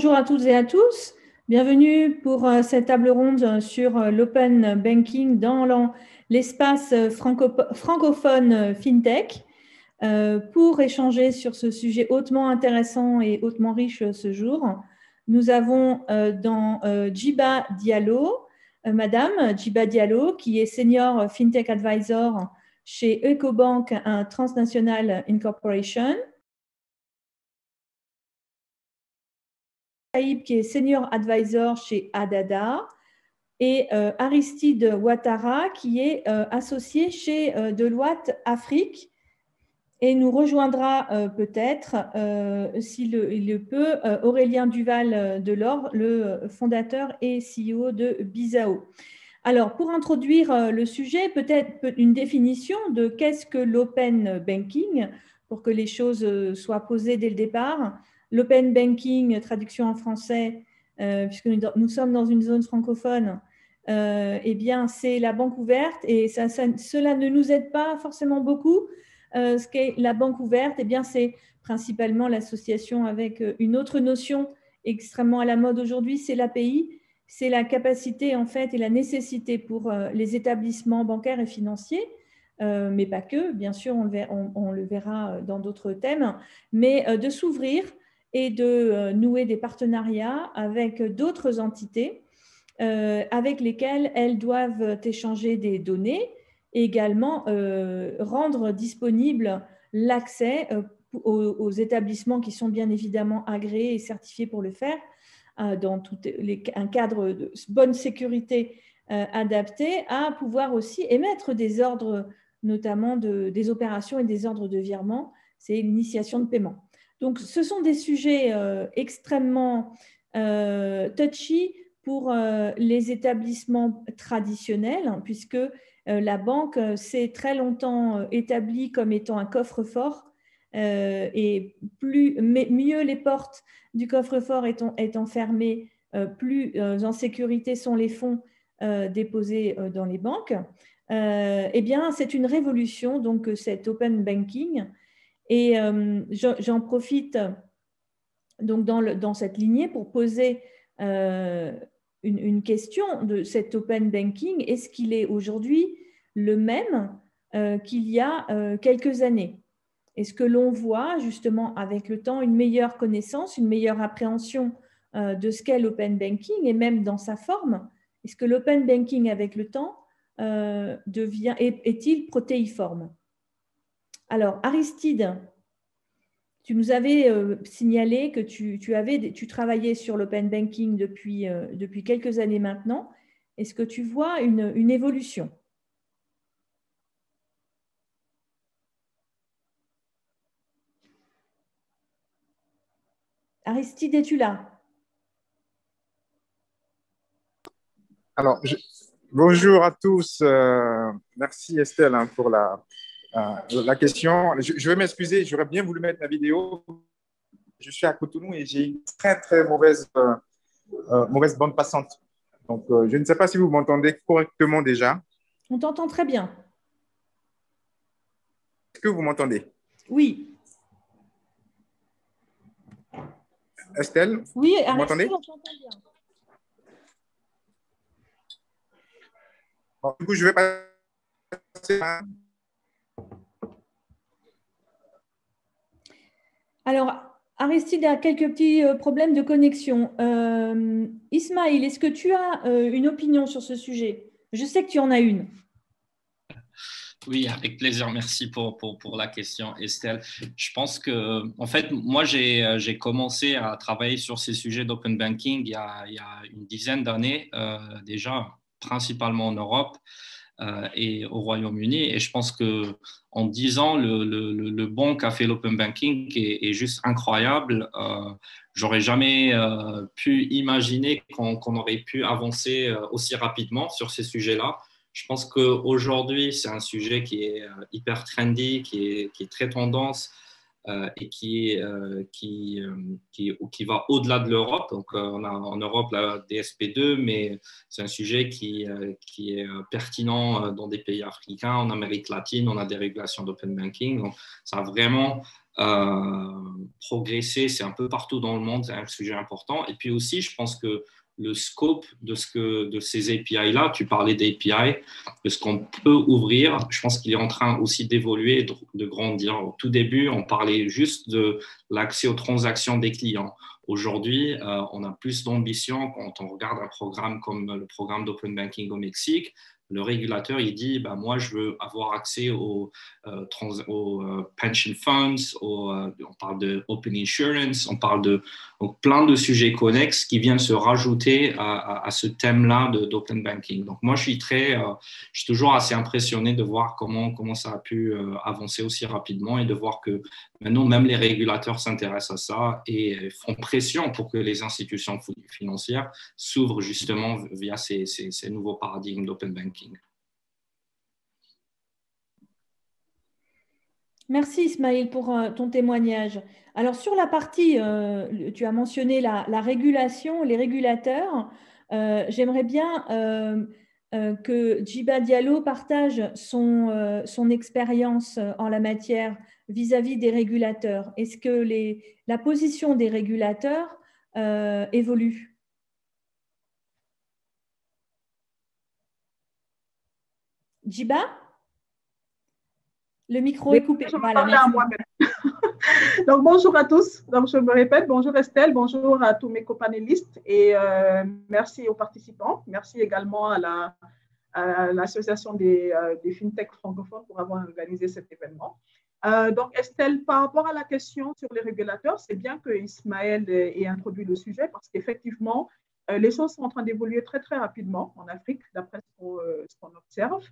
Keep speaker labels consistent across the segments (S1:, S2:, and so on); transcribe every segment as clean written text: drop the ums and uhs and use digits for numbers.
S1: bonjour à toutes et à tous. Bienvenue pour cette table ronde sur l'open banking dans l'espace francophone FinTech. Pour échanger sur ce sujet hautement intéressant et hautement riche ce jour, nous avons Djiba Diallo, Madame Djiba Diallo, qui est Senior FinTech Advisor chez Ecobank Transnational Incorporation. Saïb, qui est Senior Advisor chez Adada, et Aristide Ouattara, qui est associé chez Deloitte Afrique, et nous rejoindra peut-être, s'il le peut, Aurélien Duval-Delors, le fondateur et CEO de Bizao. Alors, pour introduire le sujet, peut-être une définition de qu'est-ce que l'open banking, pour que les choses soient posées dès le départ. L'open banking, traduction en français, puisque nous sommes dans une zone francophone, eh bien, c'est la banque ouverte, et cela ne nous aide pas forcément beaucoup. Ce qu'est la banque ouverte, eh bien, c'est principalement l'association avec une autre notion extrêmement à la mode aujourd'hui, c'est l'API. C'est la capacité en fait et la nécessité pour les établissements bancaires et financiers, mais pas que, bien sûr, on le verra dans d'autres thèmes, mais de s'ouvrir et de nouer des partenariats avec d'autres entités avec lesquelles elles doivent échanger des données et également rendre disponible l'accès aux établissements qui sont bien évidemment agréés et certifiés pour le faire, dans un cadre de bonne sécurité adapté, à pouvoir aussi émettre des ordres, notamment des opérations et des ordres de virement. C'est l'initiation de paiement. Donc, ce sont des sujets extrêmement touchy pour les établissements traditionnels, puisque la banque s'est très longtemps établie comme étant un coffre-fort, et mieux les portes du coffre-fort étant fermées, plus en sécurité sont les fonds déposés dans les banques. Eh bien, c'est une révolution, donc cet open banking. Et j'en profite donc dans cette lignée pour poser une question de cet open banking. Est-ce qu'il est aujourd'hui le même qu'il y a quelques années? Est-ce que l'on voit justement avec le temps une meilleure connaissance, une meilleure appréhension de ce qu'est l'open banking et même dans sa forme? Est-ce que l'open banking avec le temps est-il protéiforme? Alors, Aristide, tu nous avais signalé que tu travaillais sur l'open banking depuis quelques années maintenant. Est-ce que tu vois une évolution? Aristide, es-tu là?
S2: Alors, bonjour à tous. Merci Estelle hein, pour la question. Je vais m'excuser, j'aurais bien voulu mettre la vidéo. Je suis à Cotonou et j'ai une très, très mauvaise bande passante. Donc, je ne sais pas si vous m'entendez correctement déjà.
S1: On t'entend très bien.
S2: Est-ce que vous m'entendez?
S1: Oui.
S2: Estelle?
S1: Oui,
S2: vous m'entendez?
S1: on t'entend bien.
S2: Bon, du coup, je vais passer à...
S1: Alors, Aristide a quelques petits problèmes de connexion. Ismaël, est-ce que tu as une opinion sur ce sujet? Je sais que tu en as une.
S3: Oui, avec plaisir. Merci pour la question, Estelle. Je pense que, en fait, moi, j'ai commencé à travailler sur ces sujets d'open banking il y a une dizaine d'années déjà, principalement en Europe et au Royaume-Uni. Et je pense que en 10 ans, le bond qu'a fait l'open banking est juste incroyable. J'aurais jamais pu imaginer qu'on aurait pu avancer aussi rapidement sur ces sujets-là. Je pense qu'aujourd'hui, c'est un sujet qui est hyper trendy, qui est très tendance et qui va au-delà de l'Europe. Donc, on a en Europe la DSP2, mais c'est un sujet qui est pertinent dans des pays africains, en Amérique latine, on a des régulations d'open banking. Donc, ça a vraiment progresser. C'est un peu partout dans le monde, c'est un sujet important. Et puis aussi, je pense que le scope de ces API-là, tu parlais d'API, de ce qu'on peut ouvrir, je pense qu'il est en train aussi d'évoluer et de grandir. Au tout début, on parlait juste de l'accès aux transactions des clients. Aujourd'hui, on a plus d'ambition quand on regarde un programme comme le programme d'Open Banking au Mexique. Le régulateur, il dit, bah, moi, je veux avoir accès aux pension funds, on parle de open insurance, on parle de donc, plein de sujets connexes qui viennent se rajouter à ce thème-là d'open banking. Donc, moi, je suis toujours assez impressionné de voir comment ça a pu avancer aussi rapidement et de voir que maintenant, même les régulateurs s'intéressent à ça et font pression pour que les institutions financières s'ouvrent justement via ces nouveaux paradigmes d'open banking.
S1: Merci Ismaël pour ton témoignage. Alors sur la partie, tu as mentionné la régulation, les régulateurs. J'aimerais bien que Djiba Diallo partage son expérience en la matière vis-à-vis des régulateurs. Est-ce que la position des régulateurs évolue? Djiba? Le micro est coupé.
S4: Voilà, merci. Donc, bonjour à tous. Donc, je me répète, bonjour Estelle, bonjour à tous mes copanélistes et merci aux participants. Merci également à l'Association des FinTech francophones pour avoir organisé cet événement. Donc, Estelle, par rapport à la question sur les régulateurs, c'est bien que Ismaël ait introduit le sujet parce qu'effectivement, les choses sont en train d'évoluer très, très rapidement en Afrique, d'après ce qu'on observe.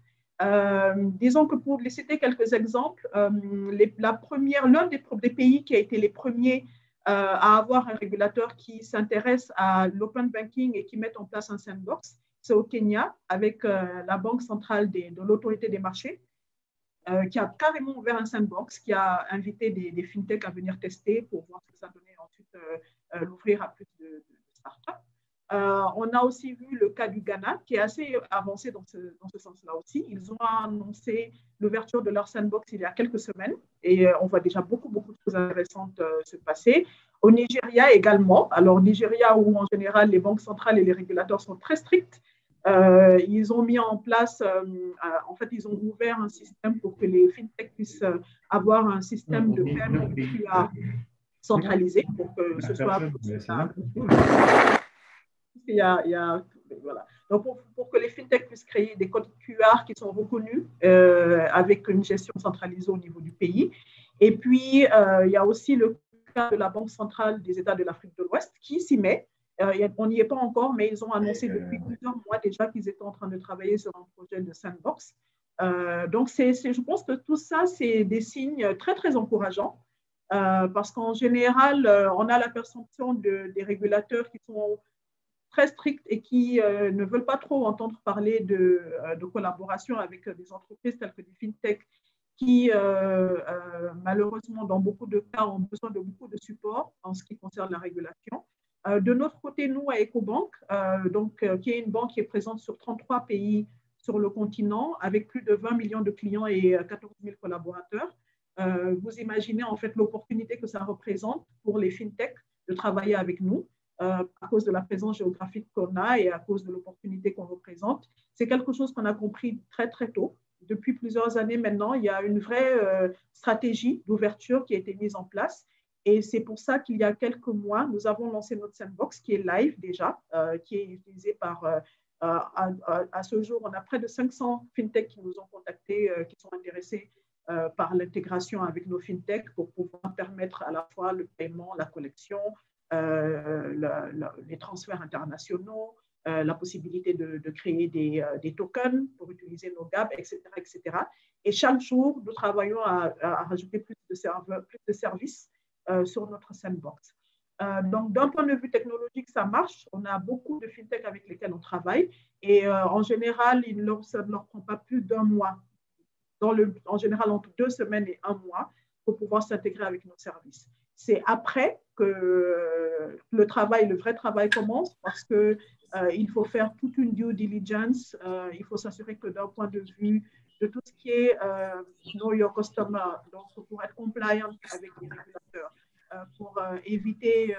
S4: Disons que pour les citer quelques exemples, l'un des pays qui a été les premiers à avoir un régulateur qui s'intéresse à l'open banking et qui met en place un sandbox, c'est au Kenya avec la Banque centrale de l'autorité des marchés qui a carrément ouvert un sandbox, qui a invité des fintechs à venir tester pour voir ce que ça donnait, ensuite l'ouvrir à plus de startups. On a aussi vu le cas du Ghana, qui est assez avancé dans ce sens-là aussi. Ils ont annoncé l'ouverture de leur sandbox il y a quelques semaines et on voit déjà beaucoup de choses intéressantes se passer. Au Nigeria également. Alors, Nigeria, où en général les banques centrales et les régulateurs sont très stricts, ils ont mis en place, en fait, ils ont ouvert un système pour que les fintechs puissent avoir un système de paiement QR centralisé pour que ce soit voilà. Donc, pour que les fintechs puissent créer des codes QR qui sont reconnus avec une gestion centralisée au niveau du pays. Et puis, il y a aussi le cas de la Banque centrale des États de l'Afrique de l'Ouest qui s'y met. On n'y est pas encore, mais ils ont annoncé depuis plusieurs mois déjà qu'ils étaient en train de travailler sur un projet de sandbox. Donc, je pense que tout ça, c'est des signes très, très encourageants parce qu'en général, on a la perception des régulateurs qui sont très stricts et qui ne veulent pas trop entendre parler de collaboration avec des entreprises telles que des fintechs qui, malheureusement, dans beaucoup de cas, ont besoin de beaucoup de support en ce qui concerne la régulation. De notre côté, nous, à Ecobank, qui est une banque qui est présente sur 33 pays sur le continent, avec plus de 20 millions de clients et 14 000 collaborateurs, vous imaginez en fait l'opportunité que ça représente pour les fintechs de travailler avec nous. À cause de la présence géographique qu'on a et à cause de l'opportunité qu'on représente. C'est quelque chose qu'on a compris très, très tôt. Depuis plusieurs années maintenant, il y a une vraie stratégie d'ouverture qui a été mise en place. Et c'est pour ça qu'il y a quelques mois, nous avons lancé notre sandbox qui est live déjà, qui est utilisé par, à ce jour, on a près de 500 fintechs qui nous ont contactés, qui sont intéressés par l'intégration avec nos fintechs pour pouvoir permettre à la fois le paiement, la collection, les transferts internationaux, la possibilité de créer des tokens pour utiliser nos GAB, etc., etc. Et chaque jour, nous travaillons à rajouter plus de services sur notre sandbox. Donc, d'un point de vue technologique, ça marche. On a beaucoup de fintechs avec lesquels on travaille et en général, ça ne leur prend pas plus d'un mois. En général, entre 2 semaines et 1 mois pour pouvoir s'intégrer avec nos services. C'est après que le vrai travail commence parce qu'il faut faire toute une due diligence. Il faut s'assurer que d'un point de vue de tout ce qui est Know Your Customer, donc pour être compliant avec les régulateurs, pour éviter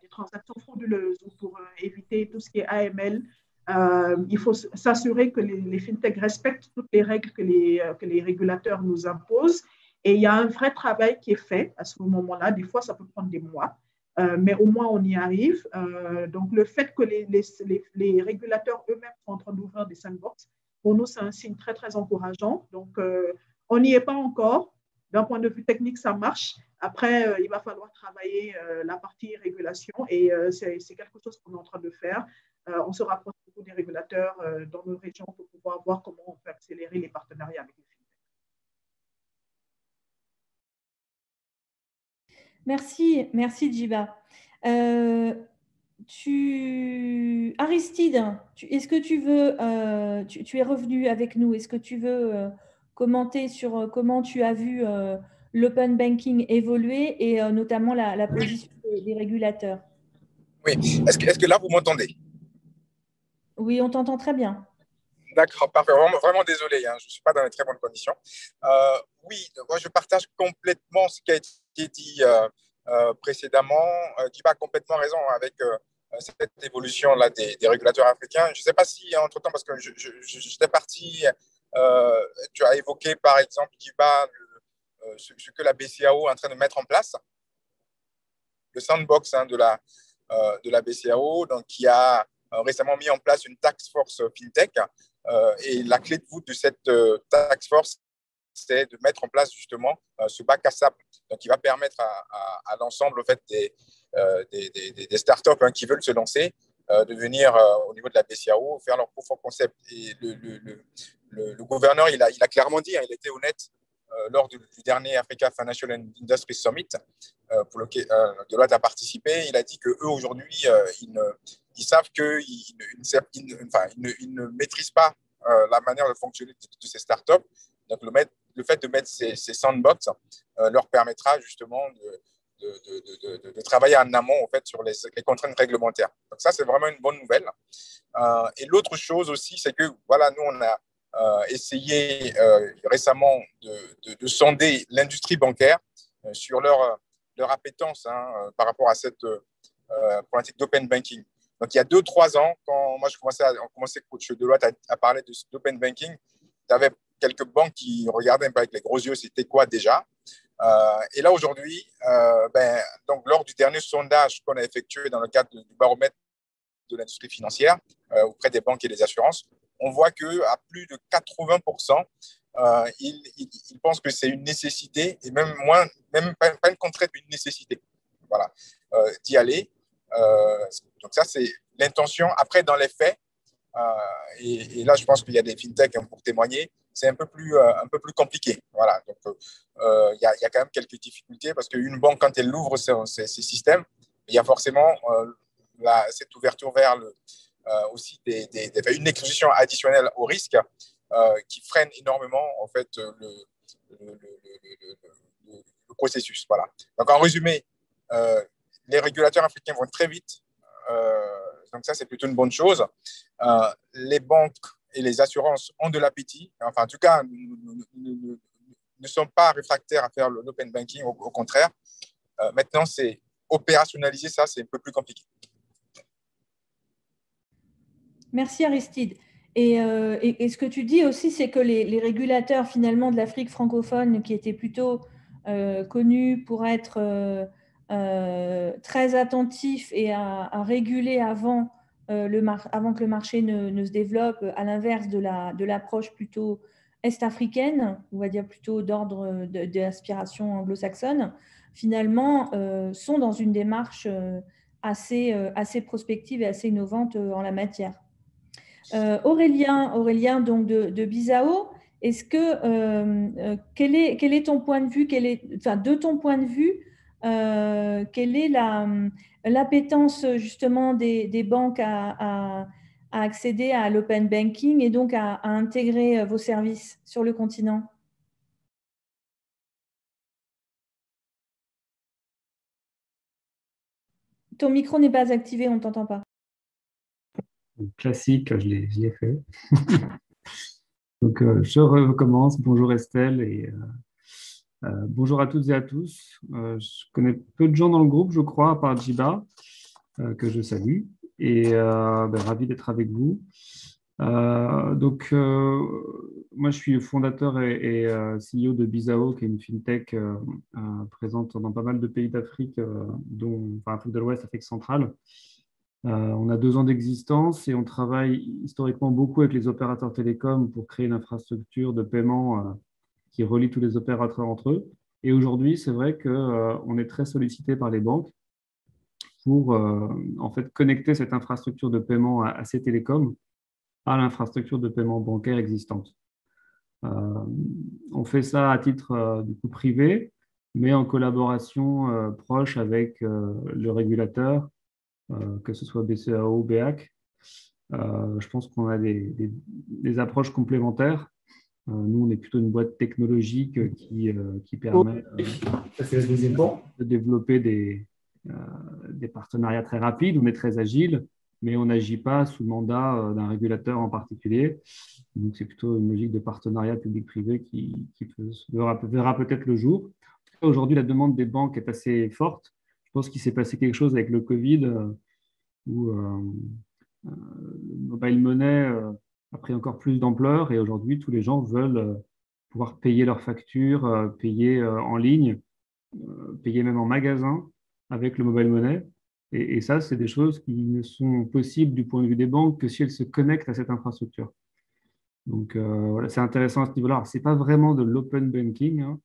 S4: des transactions frauduleuses ou pour éviter tout ce qui est AML. Il faut s'assurer que les fintechs respectent toutes les règles que les régulateurs nous imposent. Et il y a un vrai travail qui est fait à ce moment-là. Des fois, ça peut prendre des mois, mais au moins, on y arrive. Donc, le fait que les régulateurs eux-mêmes sont en train d'ouvrir des sandbox, pour nous, c'est un signe très, très encourageant. Donc, on n'y est pas encore. D'un point de vue technique, ça marche. Après, il va falloir travailler la partie régulation et c'est quelque chose qu'on est en train de faire. On se rapproche beaucoup des régulateurs dans nos régions pour pouvoir voir comment on peut accélérer les partenariats avec les fintechs.
S1: Merci Djiba. Aristide, est-ce que tu veux, tu es revenu avec nous, est-ce que tu veux commenter sur comment tu as vu l'open banking évoluer et notamment la position des régulateurs?
S2: Oui, est-ce que là, vous m'entendez?
S1: Oui, on t'entend très bien.
S2: D'accord, parfait. Vraiment, vraiment désolé, hein, je ne suis pas dans de très bonnes conditions. Oui, moi, je partage complètement ce qui a été dit précédemment. Djiba a complètement raison avec cette évolution-là des régulateurs africains. Je ne sais pas si, entre-temps, parce que j'étais parti, tu as évoqué, par exemple, Djiba, ce que la BCAO est en train de mettre en place, le sandbox de la BCAO, donc, qui a récemment mis en place une task force fintech. Et la clé de voûte de cette task force, c'est de mettre en place justement ce bac à sable, donc qui va permettre à l'ensemble en fait, des startups qui veulent se lancer de venir au niveau de la BCAO faire leur proof of concept. Et le gouverneur, il a clairement dit, il était honnête lors du dernier Africa Financial Industry Summit pour lequel Deloitte a participé. Il a dit qu'eux, aujourd'hui, ils savent qu'ils ne maîtrisent pas la manière de fonctionner de ces startups. Donc, le fait de mettre ces sandbox leur permettra justement de travailler en amont en fait, sur les contraintes réglementaires. Donc, ça, c'est vraiment une bonne nouvelle. Et l'autre chose aussi, c'est que voilà, nous, on a essayé récemment de sonder l'industrie bancaire sur leur appétence par rapport à cette problématique d'open banking. Donc, il y a 2-3 ans, quand moi, on commençait chez Deloitte à parler d'open banking, tu avais quelques banques qui regardaient un peu avec les gros yeux, c'était quoi déjà. Et là, aujourd'hui, donc, lors du dernier sondage qu'on a effectué dans le cadre du baromètre de l'industrie financière auprès des banques et des assurances, on voit qu'à plus de 80%, ils pensent que c'est une nécessité, et même pas une contrainte, mais une nécessité voilà, d'y aller. Donc ça, c'est l'intention. Après, dans les faits, et là, je pense qu'il y a des fintechs pour témoigner, c'est un peu plus compliqué. Voilà. Donc, il y a quand même quelques difficultés parce qu'une banque, quand elle ouvre ses systèmes, il y a forcément cette ouverture vers aussi une exposition additionnelle au risque qui freine énormément en fait le processus. Voilà. Donc, en résumé, les régulateurs africains vont très vite. Donc, ça, c'est plutôt une bonne chose. Les banques et les assurances ont de l'appétit. Enfin, en tout cas, ne sont pas réfractaires à faire l'open banking, au contraire. Maintenant, c'est opérationnaliser ça, c'est un peu plus compliqué.
S1: Merci Aristide. Et ce que tu dis aussi, c'est que les régulateurs finalement de l'Afrique francophone, qui étaient plutôt connus pour être très attentifs et à réguler avant que le marché ne se développe, à l'inverse de l'approche plutôt est-africaine, on va dire plutôt d'ordre d'inspiration anglo-saxonne, finalement sont dans une démarche assez prospective et assez innovante en la matière. Aurélien donc de Bizao, est-ce que quel est ton point de vue, de ton point de vue, quelle est l'appétence justement des banques à accéder à l'open banking et donc à intégrer vos services sur le continent? Ton micro n'est pas activé, on ne t'entend pas.
S5: Classique, je l'ai fait. Donc, je recommence. Bonjour Estelle et bonjour à toutes et à tous. Je connais peu de gens dans le groupe, je crois, à part Jiba, que je salue. Et ravi d'être avec vous. Moi, je suis fondateur et CEO de Bizao, qui est une fintech présente dans pas mal de pays d'Afrique, dont Afrique de l'Ouest, Afrique centrale. On a 2 ans d'existence et on travaille historiquement beaucoup avec les opérateurs télécoms pour créer une infrastructure de paiement qui relie tous les opérateurs entre eux. Et aujourd'hui, c'est vrai qu'on est très sollicité par les banques pour en fait connecter cette infrastructure de paiement à ces télécoms à l'infrastructure de paiement bancaire existante. On fait ça à titre du coup privé, mais en collaboration proche avec le régulateur, que ce soit BCAO ou BEAC. Je pense qu'on a des approches complémentaires. Nous, on est plutôt une boîte technologique qui permet de développer des partenariats très rapides. On est très agile, mais on n'agit pas sous mandat d'un régulateur en particulier. Donc, c'est plutôt une logique de partenariat public-privé qui verra peut-être le jour. Aujourd'hui, la demande des banques est assez forte. Je pense qu'il s'est passé quelque chose avec le Covid où le mobile money a pris encore plus d'ampleur et aujourd'hui, tous les gens veulent pouvoir payer leurs factures, payer en ligne, payer même en magasin avec le mobile money. Et ça, c'est des choses qui ne sont possibles du point de vue des banques que si elles se connectent à cette infrastructure. Donc, voilà, c'est intéressant à ce niveau-là. Ce n'est pas vraiment de l'open banking, hein.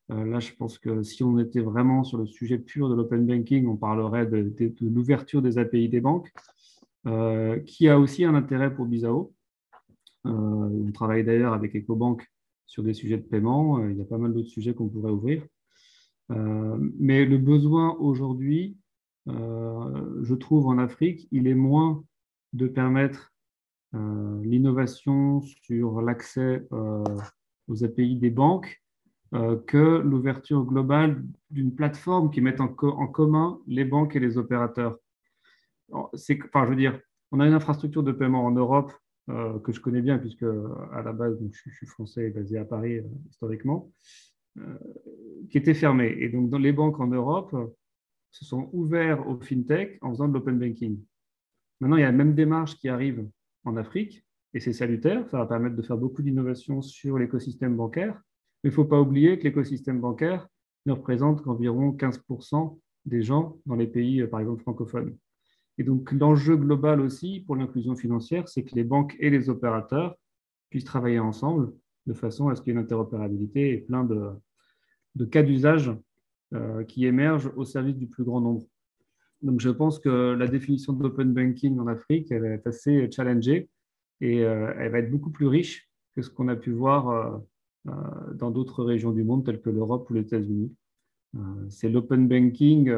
S5: Là, je pense que si on était vraiment sur le sujet pur de l'open banking, on parlerait de l'ouverture des API des banques, qui a aussi un intérêt pour Bizao. On travaille d'ailleurs avec EcoBank sur des sujets de paiement. Il y a pas mal d'autres sujets qu'on pourrait ouvrir. Mais le besoin aujourd'hui, je trouve en Afrique, il est moins de permettre l'innovation sur l'accès aux API des banques que l'ouverture globale d'une plateforme qui mette en commun les banques et les opérateurs. Je veux dire, on a une infrastructure de paiement en Europe que je connais bien puisque à la base, donc, je suis français et basé à Paris historiquement, qui était fermée. Et donc, dans les banques en Europe se sont ouvertes au fintech en faisant de l'open banking. Maintenant, il y a la même démarche qui arrive en Afrique et c'est salutaire. Ça va permettre de faire beaucoup d'innovations sur l'écosystème bancaire. Mais il ne faut pas oublier que l'écosystème bancaire ne représente qu'environ 15% des gens dans les pays, par exemple, francophones. Et donc, l'enjeu global aussi pour l'inclusion financière, c'est que les banques et les opérateurs puissent travailler ensemble de façon à ce qu'il y ait une interopérabilité et plein de cas d'usage qui émergent au service du plus grand nombre. Donc, je pense que la définition de l'open banking en Afrique, elle est assez challengée et elle va être beaucoup plus riche que ce qu'on a pu voir dans d'autres régions du monde, telles que l'Europe ou les États-Unis. C'est l'open banking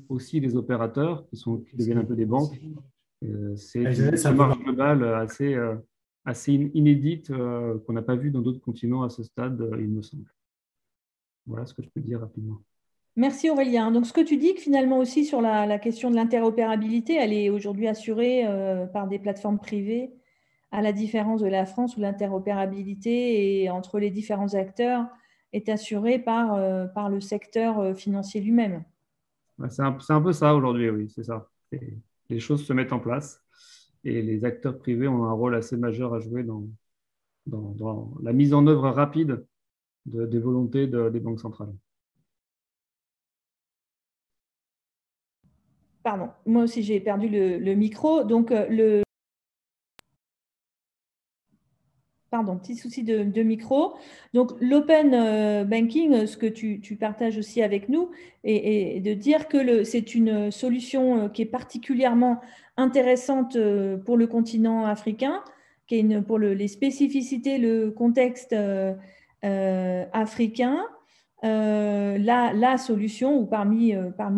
S5: aussi des opérateurs qui deviennent un peu des banques. C'est une démarche globale assez inédite qu'on n'a pas vue dans d'autres continents à ce stade, il me semble. Voilà ce que je peux dire rapidement.
S1: Merci Aurélien. Donc, ce que tu dis que finalement aussi sur la question de l'interopérabilité, elle est aujourd'hui assurée par des plateformes privées, à la différence de la France où l'interopérabilité entre les différents acteurs est assurée par le secteur financier lui-même.
S5: C'est un peu ça aujourd'hui, oui, c'est ça. Les choses se mettent en place et les acteurs privés ont un rôle assez majeur à jouer dans la mise en œuvre rapide des volontés des banques centrales.
S1: Pardon, moi aussi j'ai perdu le micro. Donc, Pardon, petit souci de micro. Donc, l'open banking, ce que tu partages aussi avec nous, et de dire que c'est une solution qui est particulièrement intéressante pour le continent africain, qui est pour les spécificités, le contexte africain. La solution, ou parmi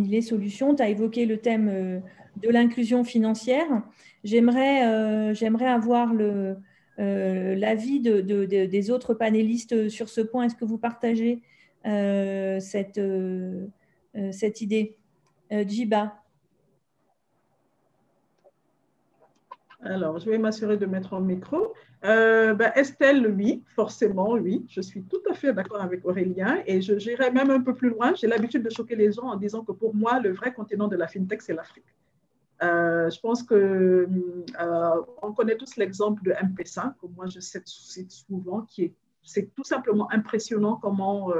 S1: les solutions, tu as évoqué le thème de l'inclusion financière. J'aimerais avoir l'avis des autres panélistes sur ce point. Est-ce que vous partagez cette idée? Djiba.
S4: Alors, je vais m'assurer de mettre en micro. Estelle, oui, forcément, oui. Je suis tout à fait d'accord avec Aurélien et j'irai même un peu plus loin. J'ai l'habitude de choquer les gens en disant que pour moi, le vrai continent de la FinTech, c'est l'Afrique. Je pense que on connaît tous l'exemple de M-Pesa, que moi je cite souvent, c'est tout simplement impressionnant comment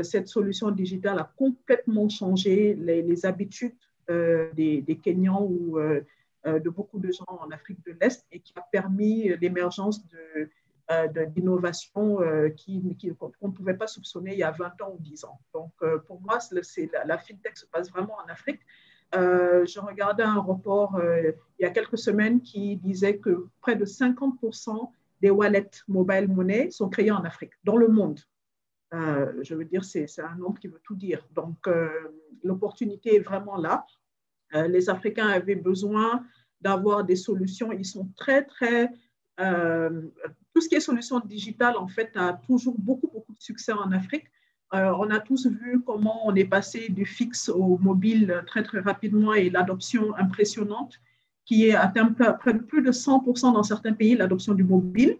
S4: cette solution digitale a complètement changé les habitudes des Kenyans ou de beaucoup de gens en Afrique de l'Est et qui a permis l'émergence d'innovations qu'on ne pouvait pas soupçonner il y a 20 ans ou 10 ans. Donc, pour moi, la FinTech se passe vraiment en Afrique. Je regardais un rapport il y a quelques semaines qui disait que près de 50% des wallets mobile money sont créés en Afrique, dans le monde. Je veux dire, c'est un nombre qui veut tout dire. Donc, l'opportunité est vraiment là. Les Africains avaient besoin d'avoir des solutions. Ils sont très, très... tout ce qui est solution digitale, en fait, a toujours beaucoup, beaucoup de succès en Afrique. On a tous vu comment on est passé du fixe au mobile très, très rapidement et l'adoption impressionnante qui est atteint plus de 100% dans certains pays, l'adoption du mobile.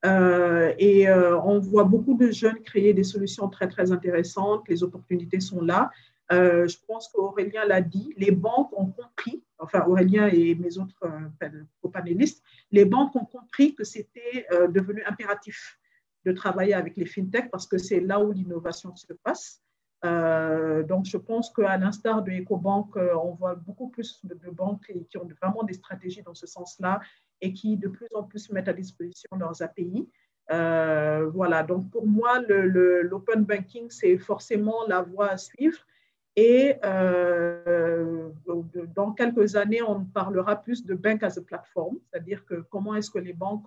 S4: On voit beaucoup de jeunes créer des solutions très, très intéressantes. Les opportunités sont là. Je pense qu'Aurélien l'a dit, les banques ont compris, enfin Aurélien et mes autres co-panélistes, les banques ont compris que c'était devenu impératif de travailler avec les fintechs parce que c'est là où l'innovation se passe. Donc, je pense qu'à l'instar de EcoBank, on voit beaucoup plus de banques qui ont vraiment des stratégies dans ce sens-là et qui de plus en plus mettent à disposition leurs API. Voilà, donc pour moi, l'open banking, c'est forcément la voie à suivre. Et dans quelques années, on parlera plus de bank as a platform, c'est-à-dire que comment est-ce que les banques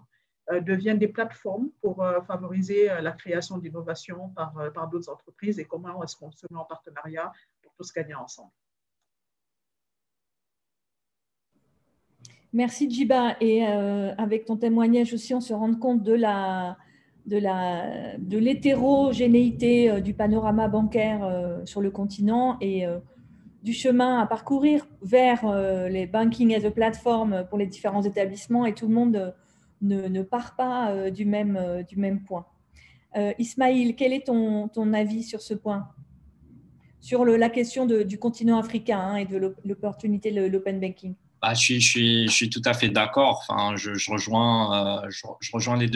S4: deviennent des plateformes pour favoriser la création d'innovations par d'autres entreprises et comment est-ce qu'on se met en partenariat pour tous gagner ensemble.
S1: Merci Djiba. Et avec ton témoignage aussi, on se rend compte de l'hétérogénéité du panorama bancaire sur le continent et du chemin à parcourir vers les banking as a platform pour les différents établissements et tout le monde ne part pas du même point. Ismaïl, quel est ton avis sur ce point? Sur la question du continent africain et de l'opportunité de l'open banking?
S3: Je suis tout à fait d'accord. Enfin, je rejoins les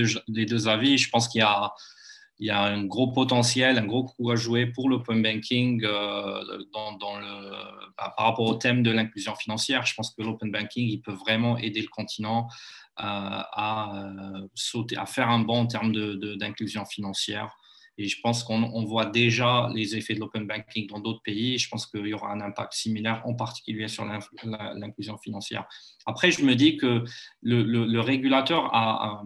S3: deux avis. Je pense qu'il y a un gros potentiel, un gros coup à jouer pour l'open banking par rapport au thème de l'inclusion financière. Je pense que l'open banking, il peut vraiment aider le continent à faire un bond en termes d'inclusion financière. Et je pense qu'on voit déjà les effets de l'open banking dans d'autres pays. Je pense qu'il y aura un impact similaire, en particulier sur l'inclusion financière. Après, je me dis que le régulateur a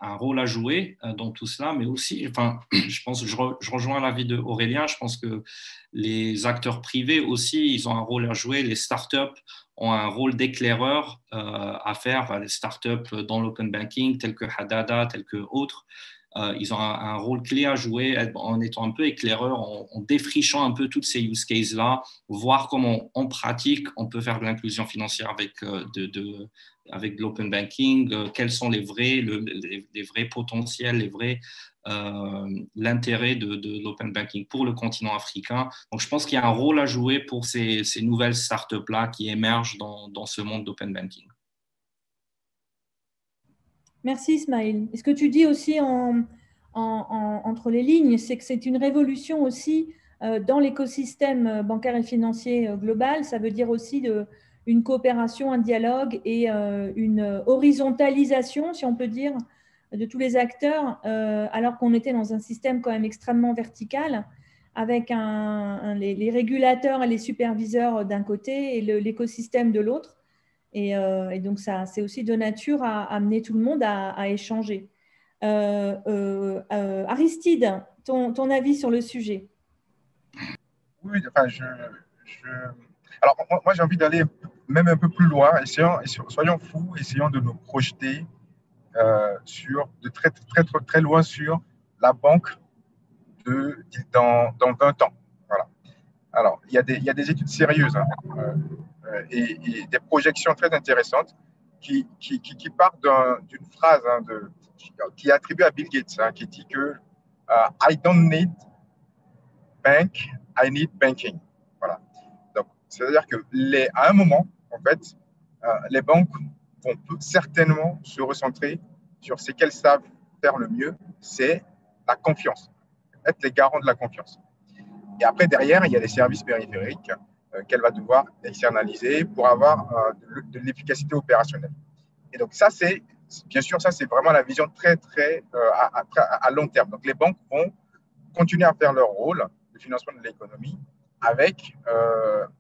S3: un rôle à jouer dans tout cela, mais aussi, enfin, je rejoins l'avis d'Aurélien. Je pense que les acteurs privés aussi, ils ont un rôle à jouer. Les startups ont un rôle d'éclaireur à faire. Les startups dans l'open banking, tels que Hadada, tels que autres. Ils ont un rôle clé à jouer en étant un peu éclaireur, en défrichant un peu toutes ces use cases-là, voir comment en pratique on peut faire de l'inclusion financière avec de l'open banking, quels sont les vrais potentiels, l'intérêt de l'open banking pour le continent africain. Donc, je pense qu'il y a un rôle à jouer pour ces nouvelles startups-là qui émergent dans ce monde d'open banking.
S1: Merci Ismaël. Et ce que tu dis aussi entre les lignes, c'est que c'est une révolution aussi dans l'écosystème bancaire et financier global. Ça veut dire aussi une coopération, un dialogue et une horizontalisation, si on peut dire, de tous les acteurs, alors qu'on était dans un système quand même extrêmement vertical, avec les régulateurs et les superviseurs d'un côté et l'écosystème de l'autre. Et donc, ça, c'est aussi de nature à amener tout le monde à échanger. Aristide, ton avis sur le sujet?
S2: Oui, enfin, alors moi j'ai envie d'aller même un peu plus loin. Soyons fous, essayons de nous projeter de très loin sur la banque dans 20 ans. Voilà. Alors, il y a des études sérieuses et des projections très intéressantes qui part d'une phrase qui est attribuée à Bill Gates, qui dit que I don't need bank, I need banking. Voilà. Donc, c'est-à-dire que à un moment, en fait, les banques vont certainement se recentrer sur ce qu'elles savent faire le mieux, c'est la confiance, être les garants de la confiance. Et après, derrière, il y a les services périphériques qu'elle va devoir externaliser pour avoir de l'efficacité opérationnelle. Et donc, ça, bien sûr, ça, c'est vraiment la vision très à long terme. Donc, les banques vont continuer à faire leur rôle de financement de l'économie avec,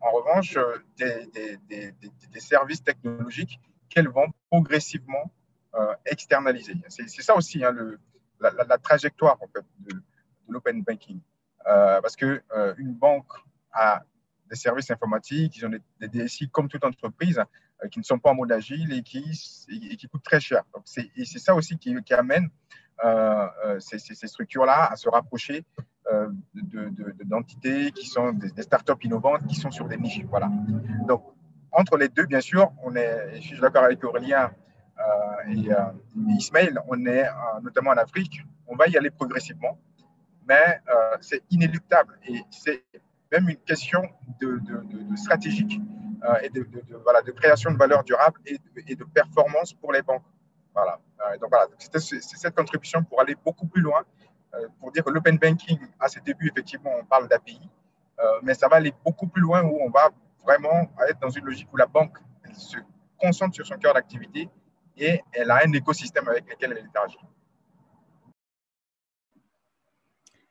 S2: en revanche, des services technologiques qu'elles vont progressivement externaliser. C'est ça aussi la trajectoire en fait, de l'open banking. Parce qu'une banque a des services informatiques, ils ont des DSI comme toute entreprise qui ne sont pas en mode agile et qui coûtent très cher. Donc c'est ça aussi qui amène ces structures-là à se rapprocher d'entités qui sont des startups innovantes qui sont sur des niches. Voilà. Donc, entre les deux, bien sûr, je suis d'accord avec Aurélien et Ismaël, on est notamment en Afrique, on va y aller progressivement, mais c'est inéluctable et c'est même une question de stratégique et de création de valeur durable et de performance pour les banques. Voilà. Donc voilà, c'est cette contribution pour aller beaucoup plus loin, pour dire que l'open banking, à ses débuts, effectivement, on parle d'API, mais ça va aller beaucoup plus loin où on va vraiment être dans une logique où la banque elle se concentre sur son cœur d'activité et elle a un écosystème avec lequel elle interagit.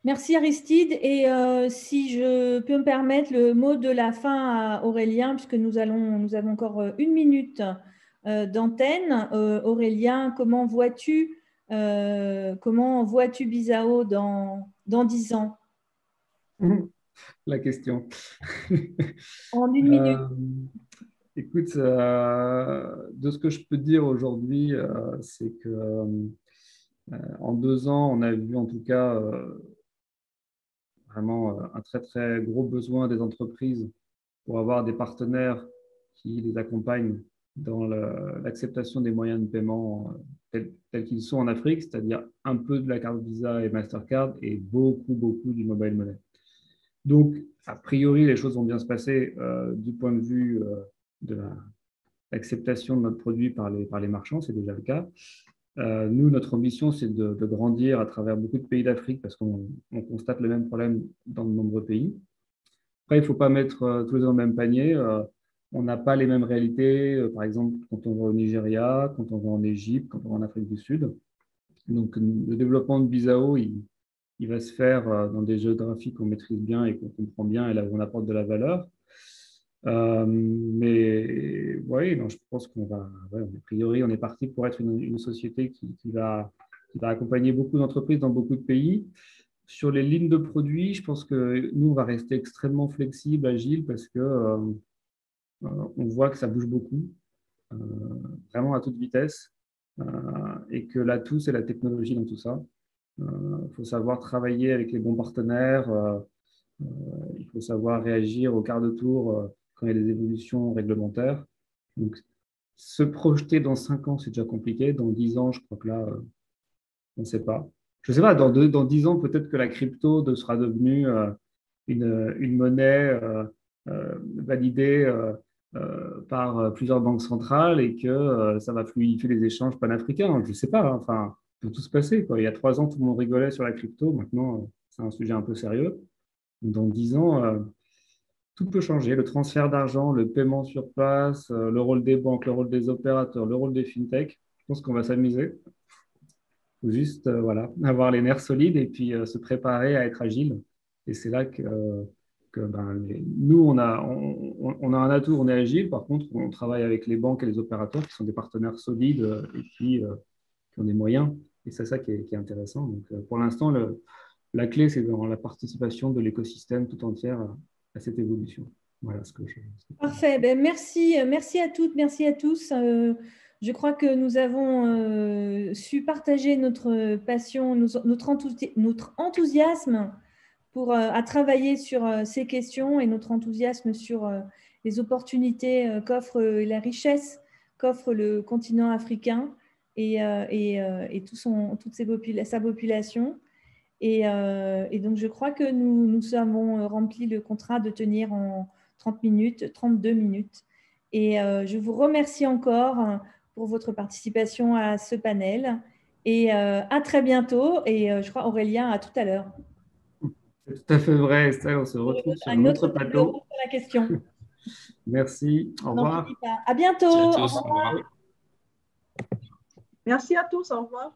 S1: Merci Aristide. Et si je peux me permettre le mot de la fin à Aurélien, puisque nous avons encore 1 minute d'antenne. Aurélien, comment vois-tu Bizao dans 10 ans?
S5: La question.
S1: En 1 minute.
S5: Écoute, de ce que je peux dire aujourd'hui, c'est que en 2 ans, on a vu en tout cas vraiment un très très gros besoin des entreprises pour avoir des partenaires qui les accompagnent dans l'acceptation des moyens de paiement tels qu'ils sont en Afrique, c'est-à-dire un peu de la carte Visa et Mastercard et beaucoup du mobile money. Donc, a priori, les choses vont bien se passer du point de vue de l'acceptation de notre produit par les marchands, c'est déjà le cas. Nous, notre ambition, c'est de grandir à travers beaucoup de pays d'Afrique parce qu'on constate le même problème dans de nombreux pays. Après, il ne faut pas mettre tous les dans le même panier. On n'a pas les mêmes réalités, par exemple, quand on va au Nigeria, quand on va en Égypte, quand on va en Afrique du Sud. Donc, le développement de Bizao, il va se faire dans des géographies qu'on maîtrise bien et qu'on comprend bien et là où on apporte de la valeur. Mais oui, je pense qu'on va, a priori, on est parti pour être une société qui va accompagner beaucoup d'entreprises dans beaucoup de pays. Sur les lignes de produits, je pense que nous, on va rester extrêmement flexible, agile, parce que on voit que ça bouge beaucoup, vraiment à toute vitesse, et que l'atout, c'est la technologie dans tout ça. Il faut savoir travailler avec les bons partenaires, il faut savoir réagir au quart de tour quand il y a des évolutions réglementaires. Donc, se projeter dans 5 ans, c'est déjà compliqué. Dans 10 ans, je crois que là, on ne sait pas. Je ne sais pas, dans 10 ans, peut-être que la crypto sera devenue une monnaie validée par plusieurs banques centrales et que ça va fluidifier les échanges panafricains. Je ne sais pas, enfin, peut tout se passer, quoi. Il y a 3 ans, tout le monde rigolait sur la crypto. Maintenant, c'est un sujet un peu sérieux. Dans 10 ans, tout peut changer. Le transfert d'argent, le paiement sur place, le rôle des banques, le rôle des opérateurs, le rôle des fintechs. Je pense qu'on va s'amuser. Il faut juste avoir les nerfs solides et puis se préparer à être agile. Et c'est là que nous, on a un atout, on est agile. Par contre, on travaille avec les banques et les opérateurs qui sont des partenaires solides et qui ont des moyens. Et c'est ça qui est intéressant. Donc, pour l'instant, la clé, c'est dans la participation de l'écosystème tout entière à cette évolution. Voilà ce que je...
S1: Parfait. Merci à toutes, merci à tous. Je crois que nous avons su partager notre passion, notre enthousiasme à travailler sur ces questions et notre enthousiasme sur les opportunités qu'offre la richesse qu'offre le continent africain et toute sa population. Et donc, je crois que nous avons rempli le contrat de tenir en 30 minutes, 32 minutes. Et je vous remercie encore pour votre participation à ce panel. Et à très bientôt. Et je crois, Aurélien, à tout à l'heure.
S5: C'est tout à fait vrai, Estelle. On se retrouve sur un autre plateau.
S1: Pour la question.
S5: Merci. Au revoir.
S1: À bientôt.
S3: Merci à tous. Au revoir.
S4: Merci à tous. Au revoir.